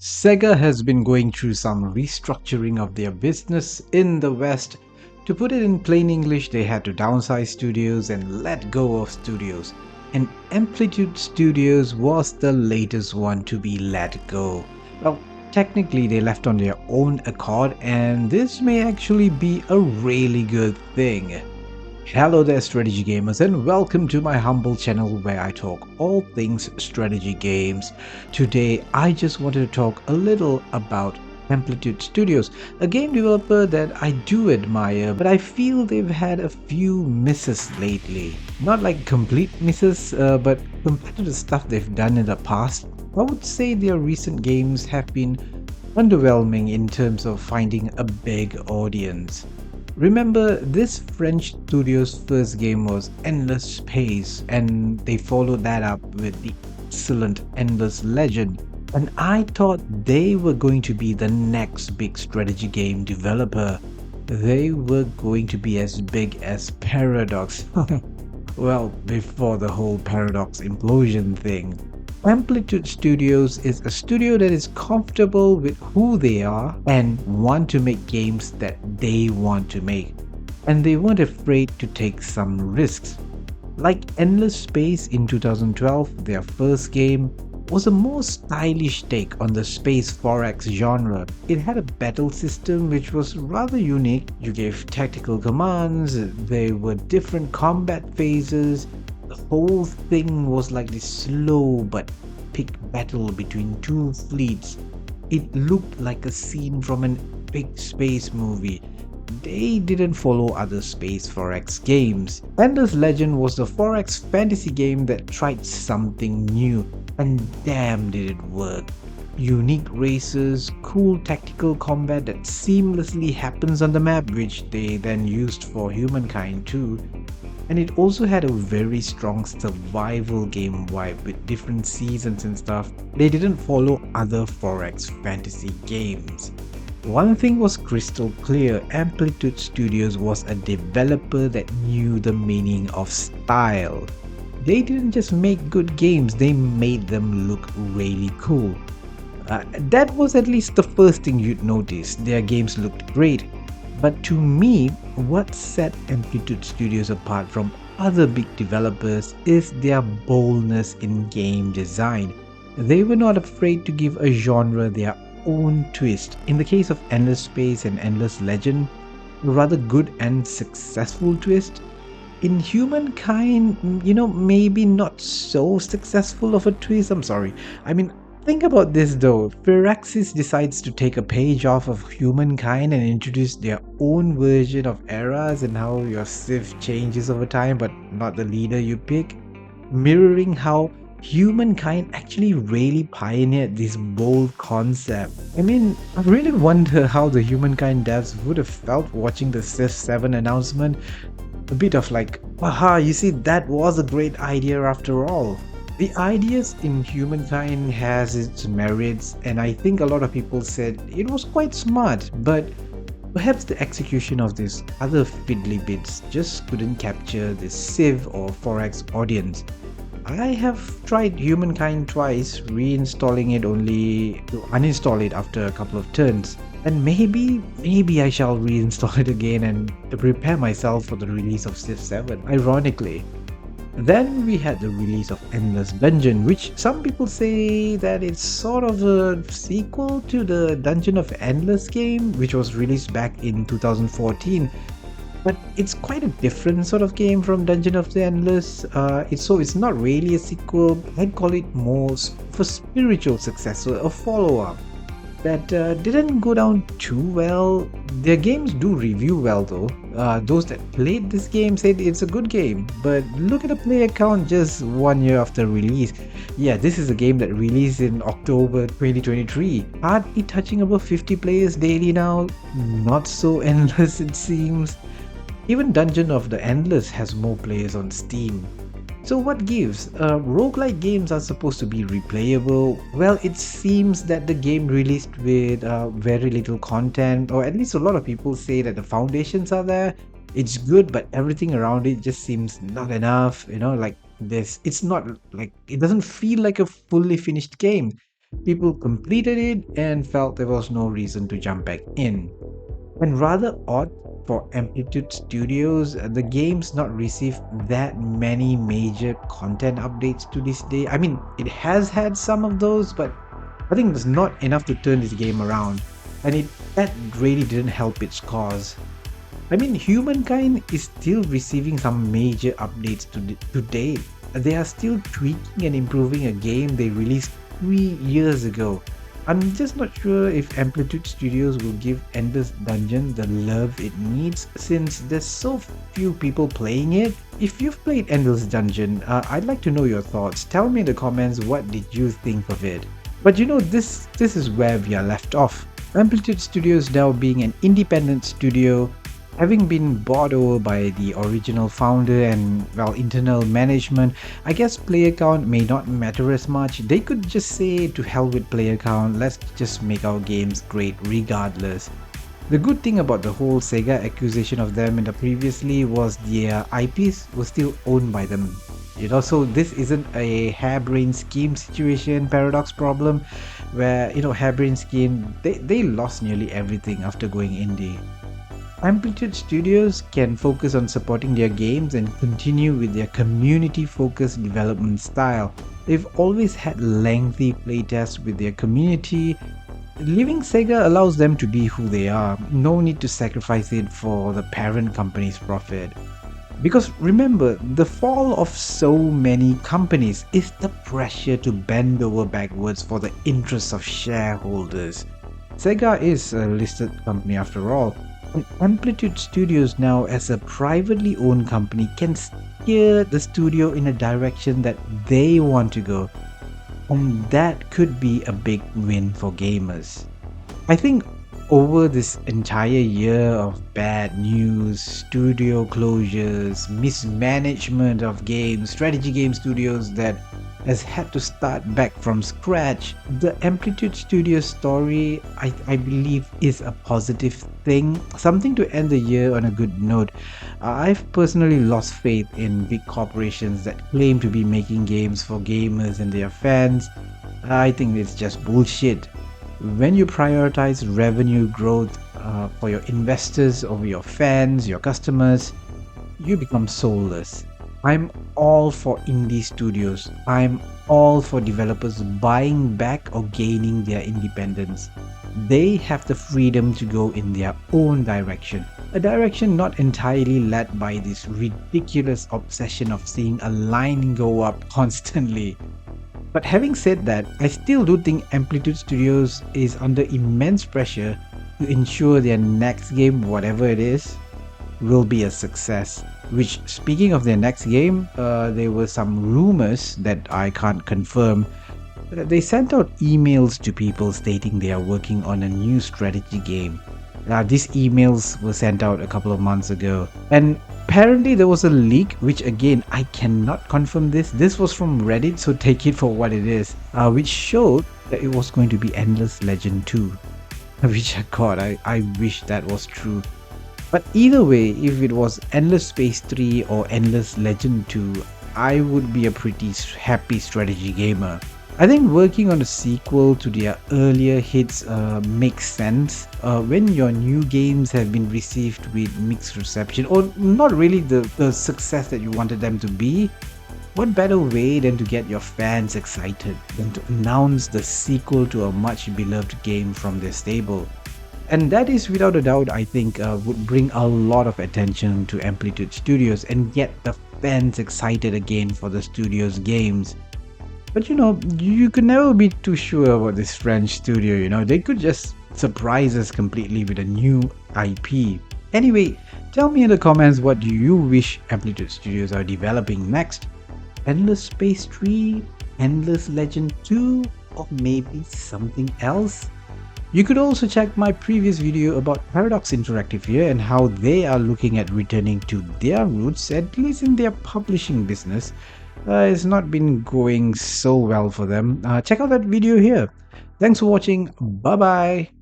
SEGA has been going through some restructuring of their business in the West. To put it in plain English, they had to downsize studios and let go of studios. And Amplitude Studios was the latest one to be let go. Well, technically, they left on their own accord, and this may actually be a really good thing. Hello there, strategy gamers, and welcome to my humble channel where I talk all things strategy games. Today, I just wanted to talk a little about Amplitude Studios, a game developer that I do admire, but I feel they've had a few misses lately. Not like complete misses, but compared to the stuff they've done in the past, I would say their recent games have been underwhelming in terms of finding a big audience. Remember, this French studio's first game was Endless Space, and they followed that up with the excellent Endless Legend. And I thought they were going to be the next big strategy game developer. They were going to be as big as Paradox. Well, before the whole Paradox implosion thing. Amplitude Studios is a studio that is comfortable with who they are and want to make games that they want to make. And they weren't afraid to take some risks. Like Endless Space in 2012, their first game was a more stylish take on the space forex genre. It had a battle system which was rather unique. You gave tactical commands, there were different combat phases. The whole thing was like this slow but epic battle between two fleets. It looked like a scene from an big space movie. They didn't follow other space forex games. Endless Legend was a forex fantasy game that tried something new, and damn did it work. Unique races, cool tactical combat that seamlessly happens on the map, which they then used for Humankind too. And it also had a very strong survival game vibe with different seasons and stuff. They didn't follow other forex fantasy games. One thing was crystal clear: Amplitude Studios was a developer that knew the meaning of style. They didn't just make good games, they made them look really cool. That was at least the first thing you'd notice. Their games looked great. But to me, what set Amplitude Studios apart from other big developers is their boldness in game design. They were not afraid to give a genre their own twist. In the case of Endless Space and Endless Legend, a rather good and successful twist. In Humankind, maybe not so successful of a twist. I'm sorry. Think about this though. Firaxis decides to take a page off of Humankind and introduce their own version of eras and how your Civ changes over time, but not the leader you pick. Mirroring how Humankind actually really pioneered this bold concept. I really wonder how the Humankind devs would have felt watching the Civ 7 announcement. A bit of like, haha, you see, that was a great idea after all. The ideas in Humankind has its merits, and I think a lot of people said it was quite smart, but perhaps the execution of these other fiddly bits just couldn't capture the Civ or Forex audience. I have tried Humankind twice, reinstalling it only to uninstall it after a couple of turns. And maybe I shall reinstall it again and to prepare myself for the release of Civ 7, ironically. Then we had the release of Endless Dungeon, which some people say that it's sort of a sequel to the Dungeon of Endless game, which was released back in 2014. But it's quite a different sort of game from Dungeon of the Endless. It's not really a sequel. I'd call it more of a spiritual successor, a follow-up that didn't go down too well. Their games do review well though. Those that played this game said it's a good game, but look at the player count just 1 year after release. Yeah, this is a game that released in October 2023. Hardly touching above 50 players daily now. Not so endless it seems. Even Dungeon of the Endless has more players on Steam. So what gives? Roguelike games are supposed to be replayable. Well, it seems that the game released with very little content, or at least a lot of people say that the foundations are there. It's good, but everything around it just seems not enough. Like this, it's not like, it doesn't feel like a fully finished game. People completed it and felt there was no reason to jump back in. And rather odd for Amplitude Studios, the game's not received that many major content updates to this day. I mean, it has had some of those, but I think it's not enough to turn this game around. And that really didn't help its cause. I mean, Humankind is still receiving some major updates today. They are still tweaking and improving a game they released 3 years ago. I'm just not sure if Amplitude Studios will give Endless Dungeon the love it needs since there's so few people playing it. If you've played Endless Dungeon, I'd like to know your thoughts. Tell me in the comments what did you think of it. But this is where we are left off. Amplitude Studios now being an independent studio, having been bought over by the original founder and, well, internal management, I guess player count may not matter as much. They could just say to hell with player count, let's just make our games great regardless. The good thing about the whole SEGA accusation of them in the previously was their IPs were still owned by them. So this isn't a harebrained scheme situation, paradox problem, where, harebrained scheme, they lost nearly everything after going indie. Amplitude Studios can focus on supporting their games and continue with their community-focused development style. They've always had lengthy playtests with their community. Leaving Sega allows them to be who they are. No need to sacrifice it for the parent company's profit. Because remember, the fall of so many companies is the pressure to bend over backwards for the interests of shareholders. Sega is a listed company after all. And Amplitude Studios now, as a privately owned company, can steer the studio in a direction that they want to go. And that could be a big win for gamers. I think over this entire year of bad news, studio closures, mismanagement of games, strategy game studios that has had to start back from scratch, the Amplitude Studios story, I believe, is a positive thing, something to end the year on a good note. I've personally lost faith in big corporations that claim to be making games for gamers and their fans. I think it's just bullshit. When you prioritize revenue growth for your investors over your fans, your customers, you become soulless. I'm all for indie studios. I'm all for developers buying back or gaining their independence. They have the freedom to go in their own direction, a direction not entirely led by this ridiculous obsession of seeing a line go up constantly. But having said that, I still do think Amplitude Studios is under immense pressure to ensure their next game, whatever it is, will be a success. Which, speaking of their next game, there were some rumors that I can't confirm. They sent out emails to people stating they are working on a new strategy game. These emails were sent out a couple of months ago, and apparently there was a leak, which again I cannot confirm this. This was from Reddit, so take it for what it is, which showed that it was going to be Endless Legend 2. Which, God, I wish that was true. But either way, if it was Endless Space 3 or Endless Legend 2, I would be a pretty happy strategy gamer. I think working on a sequel to their earlier hits makes sense when your new games have been received with mixed reception, or not really the success that you wanted them to be. What better way than to get your fans excited than to announce the sequel to a much beloved game from their stable? And that is, without a doubt, I think would bring a lot of attention to Amplitude Studios and get the fans excited again for the studio's games. But you could never be too sure about this French studio. They could just surprise us completely with a new IP. Anyway, tell me in the comments, what do you wish Amplitude Studios are developing next? Endless Space 3, Endless Legend 2, or maybe something else? You could also check my previous video about Paradox Interactive here and how they are looking at returning to their roots, at least in their publishing business. It's not been going so well for them. Check out that video here. Thanks for watching. Bye bye.